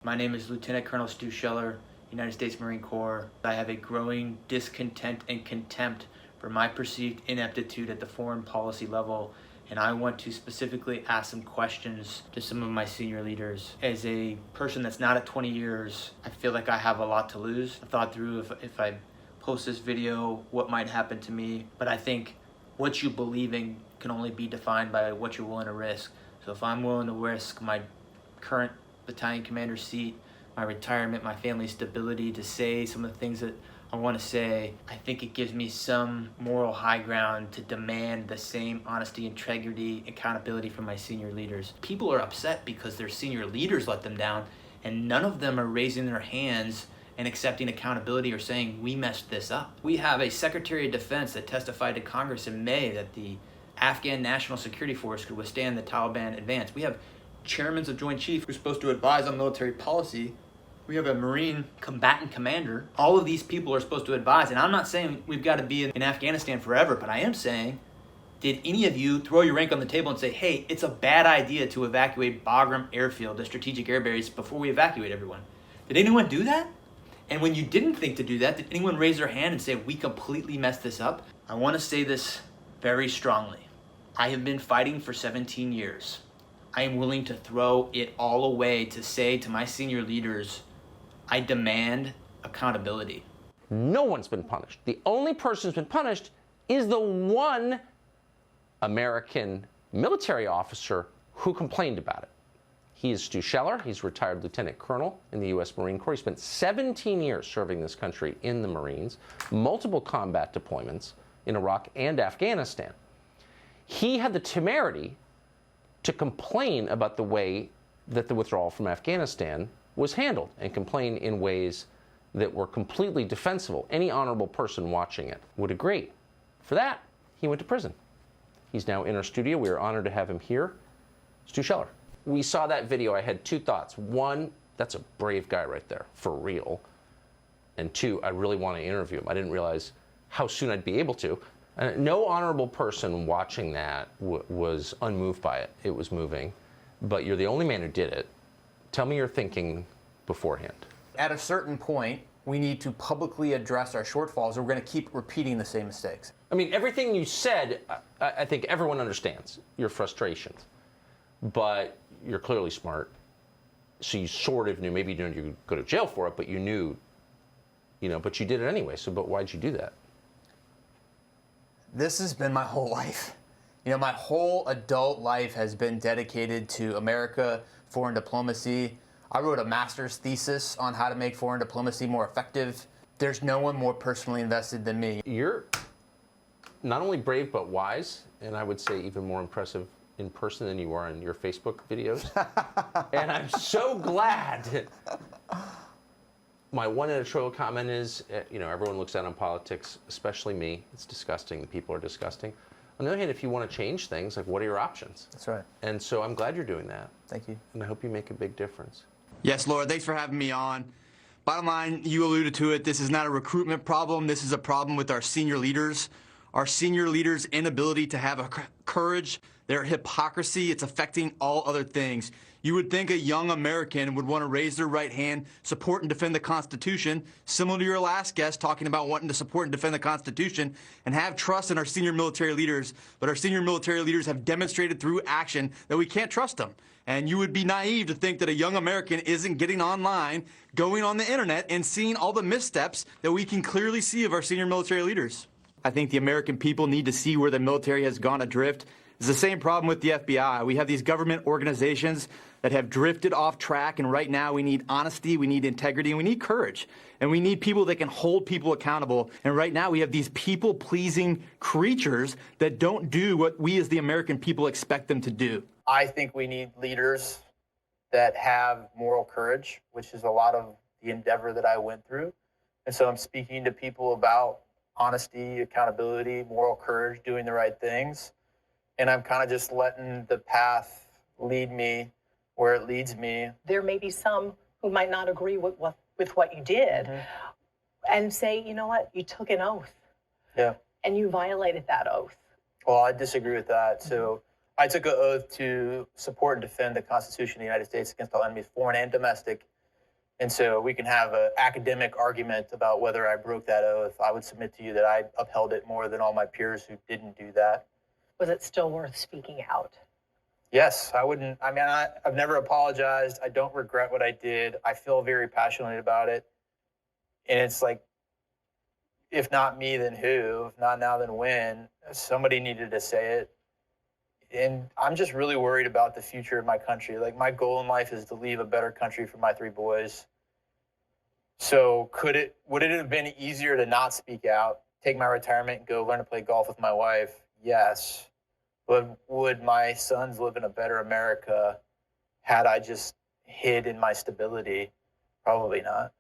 My name is Lieutenant Colonel Stu Scheller, United States Marine Corps. I have a growing discontent and contempt for my perceived ineptitude at the foreign policy level, and I want to specifically ask some questions to some of my senior leaders. As a person that's not at 20 years, I feel like I have a lot to lose. I thought through if I post this video, what might happen to me, but I think what you believe in can only be defined by what you're willing to risk. So if I'm willing to risk my current battalion commander seat, my retirement, my family's stability to say some of the things that I want to say, I think it gives me some moral high ground to demand the same honesty, integrity, accountability from my senior leaders. People are upset because their senior leaders let them down, and none of them are raising their hands and accepting accountability or saying, we messed this up. We have a Secretary of Defense that testified to Congress in May that the Afghan National Security Force could withstand the Taliban advance. We have chairmen of Joint Chiefs who are supposed to advise on military policy. We have a Marine combatant commander. All of these people are supposed to advise. And I'm not saying we've got to be in Afghanistan forever, but I am saying, did any of you throw your rank on the table and say, hey, it's a bad idea to evacuate Bagram Airfield, the strategic air base, before we evacuate everyone? Did anyone do that? And when you didn't think to do that, did anyone raise their hand and say, we completely messed this up? I want to say this very strongly. I have been fighting for 17 years. I am willing to throw it all away to say to my senior leaders, I demand accountability. No one's been punished. The only person who's been punished is the one American military officer who complained about it. He is Stu Scheller. He's a retired lieutenant colonel in the U.S. Marine Corps. He spent 17 years serving this country in the Marines, multiple combat deployments in Iraq and Afghanistan. He had the temerity to complain about the way that the withdrawal from Afghanistan was handled and complain in ways that were completely defensible. Any honorable person watching it would agree. For that, he went to prison. He's now in our studio. We are honored to have him here. Stu Scheller. We saw that video. I had two thoughts. One, that's a brave guy right there, for real. And two, I really want to interview him. I didn't realize how soon I'd be able to. No honorable person watching that was unmoved by it. It was moving. But you're the only man who did it. Tell me your thinking beforehand. At a certain point, we need to publicly address our shortfalls, or we're going to keep repeating the same mistakes. I mean, everything you said, I think everyone understands your frustrations. But you're clearly smart. So you sort of knew, maybe you didn't you go to jail for it, but you knew, but you did it anyway. So, but why'd you do that? This has been my whole life. My whole adult life has been dedicated to America, foreign diplomacy. I wrote a master's thesis on how to make foreign diplomacy more effective. There's no one more personally invested than me. You're not only brave, but wise, and I would say even more impressive in person than you are in your Facebook videos. And I'm so glad. My one editorial comment is, everyone looks down on politics, especially me. It's disgusting. The people are disgusting. On the other hand, if you want to change things, what are your options? That's right. And so I'm glad you're doing that. Thank you. And I hope you make a big difference. Yes, Laura, thanks for having me on. Bottom line, you alluded to it, this is not a recruitment problem. This is a problem with our senior leaders. Our senior leaders' inability to have a courage, their hypocrisy, it's affecting all other things. You would think a young American would want to raise their right hand, support and defend the Constitution, similar to your last guest talking about wanting to support and defend the Constitution, and have trust in our senior military leaders. But our senior military leaders have demonstrated through action that we can't trust them. And you would be naive to think that a young American isn't getting online, going on the internet, and seeing all the missteps that we can clearly see of our senior military leaders. I think the American people need to see where the military has gone adrift. It's the same problem with the FBI. We have these government organizations that have drifted off track, and right now we need honesty, we need integrity, and we need courage. And we need people that can hold people accountable. And right now we have these people-pleasing creatures that don't do what we as the American people expect them to do. I think we need leaders that have moral courage, which is a lot of the endeavor that I went through. And so I'm speaking to people about honesty, accountability, moral courage, doing the right things. And I'm kind of just letting the path lead me where it leads me. There may be some who might not agree with what you did and say, you know what, you took an oath. Yeah. And you violated that oath. Well, I disagree with that. So I took an oath to support and defend the Constitution of the United States against all enemies, foreign and domestic. And so we can have an academic argument about whether I broke that oath. I would submit to you that I upheld it more than all my peers who didn't do that. Was it still worth speaking out? Yes, I wouldn't. I mean, I've never apologized. I don't regret what I did. I feel very passionately about it. And it's like, if not me, then who? If not now, then when? Somebody needed to say it. And I'm just really worried about the future of my country. Like, my goal in life is to leave a better country for my 3 boys. So would it have been easier to not speak out, take my retirement and go learn to play golf with my wife? Yes. But would my sons live in a better America had I just hid in my stability? Probably not.